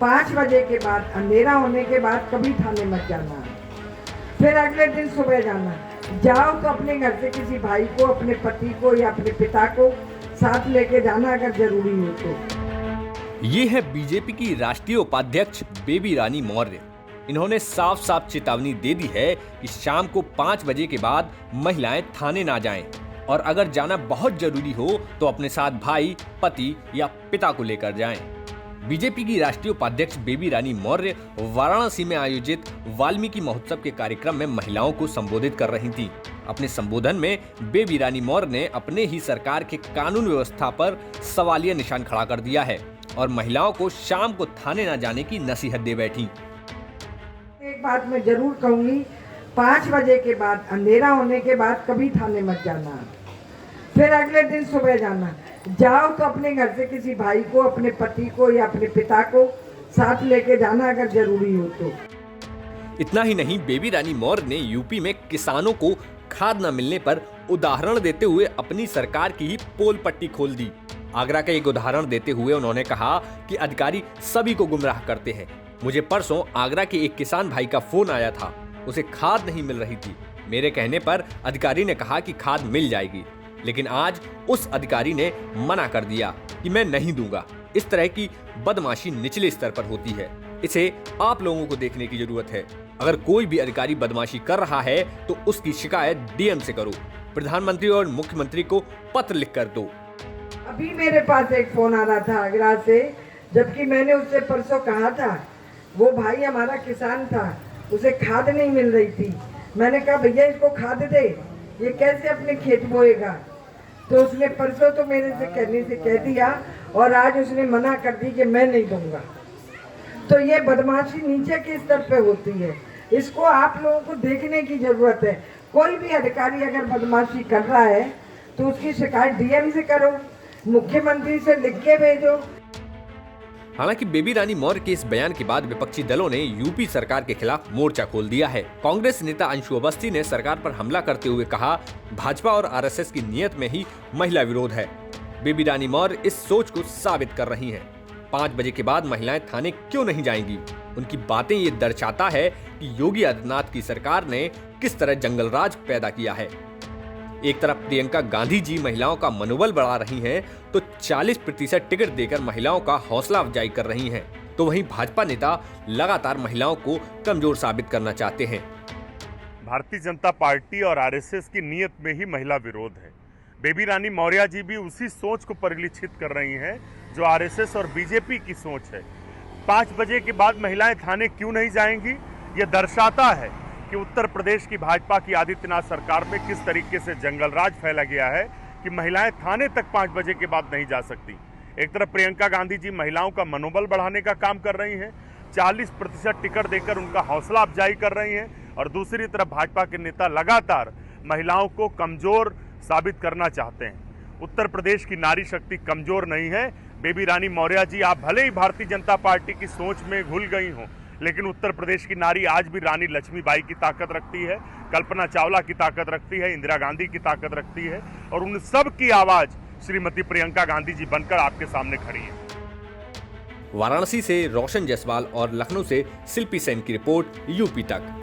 5 बजे के बाद अंधेरा होने के बाद कभी थाने मत जाना। फिर अगले दिन सुबह जाना। जाओ तो अपने घर से किसी भाई को, अपने पति को या अपने पिता को साथ लेके जाना अगर जरूरी हो तो। ये है बीजेपी की राष्ट्रीय उपाध्यक्ष बेबी रानी मौर्य। इन्होंने साफ साफ चेतावनी दे दी है कि शाम को 5 बजे के बाद महिलाएं थाने ना जाएं और अगर जाना बहुत जरूरी हो तो अपने साथ भाई, पति या पिता को लेकर जाएं। बीजेपी की राष्ट्रीय उपाध्यक्ष बेबी रानी मौर्य वाराणसी में आयोजित वाल्मीकि महोत्सव के कार्यक्रम में महिलाओं को संबोधित कर रही थीं। अपने संबोधन में बेबी रानी मौर्य ने अपने ही सरकार के कानून व्यवस्था पर सवालिया निशान खड़ा कर दिया है और महिलाओं को शाम को थाने न जाने की नसीहत दे बैठी। एक बात मैं जरूर कहूंगी, 5 बजे के बाद अंधेरा होने के बाद कभी थाने मत जाना। फिर अगले दिन सुबह जाना। जाओ तो अपने घर से किसी भाई को, अपने पति को या अपने पिता को साथ लेके जाना अगर जरूरी हो तो। इतना ही नहीं, बेबी रानी मौर्य ने यूपी में किसानों को खाद न मिलने पर उदाहरण देते हुए अपनी सरकार की ही पोल पट्टी खोल दी। आगरा का एक उदाहरण देते हुए उन्होंने कहा कि अधिकारी सभी को गुमराह करते हैं। मुझे परसों आगरा के एक किसान भाई का फोन आया था, उसे खाद नहीं मिल रही थी। मेरे कहने पर अधिकारी ने कहा कि खाद मिल जाएगी, लेकिन आज उस अधिकारी ने मना कर दिया कि मैं नहीं दूंगा। इस तरह की बदमाशी निचले स्तर पर होती है। इसे आप लोगों को देखने की जरूरत है। अगर कोई भी अधिकारी बदमाशी कर रहा है तो उसकी शिकायत डीएम से करो, प्रधानमंत्री और मुख्यमंत्री को पत्र लिख कर दो। अभी मेरे पास एक फोन आ रहा था आगरा से, जबकि मैंने उससे परसों कहा था, वो भाई हमारा किसान था, उसे खाद नहीं मिल रही थी। मैंने कहा भैया इसको खाद दे, ये कैसे अपने खेत बोएगा। तो उसने परसों तो मेरे से कहने से कह दिया और आज उसने मना कर दी कि मैं नहीं दूंगा। तो ये बदमाशी नीचे के स्तर पे होती है, इसको आप लोगों को देखने की जरूरत है। कोई भी अधिकारी अगर बदमाशी कर रहा है तो उसकी शिकायत डीएम से करो, मुख्यमंत्री से लिख के भेजो। हालांकि बेबी रानी मौर्य के इस बयान के बाद विपक्षी दलों ने यूपी सरकार के खिलाफ मोर्चा खोल दिया है। कांग्रेस नेता अंशु अवस्थी ने सरकार पर हमला करते हुए कहा, भाजपा और आरएसएस की नीयत में ही महिला विरोध है। बेबी रानी मौर्य इस सोच को साबित कर रही हैं। 5 बजे के बाद महिलाएं थाने क्यों नहीं जाएंगी? उनकी बातें ये दर्शाता है कि योगी आदित्यनाथ की सरकार ने किस तरह जंगल राज पैदा किया है। एक तरफ प्रियंका गांधी जी महिलाओं का मनोबल बढ़ा रही हैं, तो 40% टिकट देकर महिलाओं का हौसला अफजाई कर रही हैं। तो वहीं भाजपा नेता लगातार महिलाओं को कमजोर साबित करना चाहते हैं। भारतीय जनता पार्टी और आरएसएस की नीयत में ही महिला विरोध है। बेबी रानी मौर्य जी भी उसी सोच को परिलक्षित कर रही हैं जो आरएसएस और बीजेपी की सोच है। 5 बजे के बाद महिलाएं थाने क्यों नहीं जाएंगी, ये दर्शाता है कि उत्तर प्रदेश की भाजपा की आदित्यनाथ सरकार में किस तरीके से जंगल राज फैला गया है कि महिलाएं थाने तक 5 बजे के बाद नहीं जा सकती। एक तरफ प्रियंका गांधी जी महिलाओं का मनोबल बढ़ाने का काम कर रही हैं, 40% टिकट देकर उनका हौसला अफजाई कर रही हैं, और दूसरी तरफ भाजपा के नेता लगातार महिलाओं को कमजोर साबित करना चाहते हैं। उत्तर प्रदेश की नारी शक्ति कमजोर नहीं है। बेबी रानी मौर्य जी, आप भले ही भारतीय जनता पार्टी की सोच में घुल गई हों, लेकिन उत्तर प्रदेश की नारी आज भी रानी लक्ष्मीबाई की ताकत रखती है, कल्पना चावला की ताकत रखती है, इंदिरा गांधी की ताकत रखती है, और उन सब की आवाज श्रीमती प्रियंका गांधी जी बनकर आपके सामने खड़ी है। वाराणसी से रोशन जायसवाल और लखनऊ से शिल्पी सेन की रिपोर्ट, यूपी तक।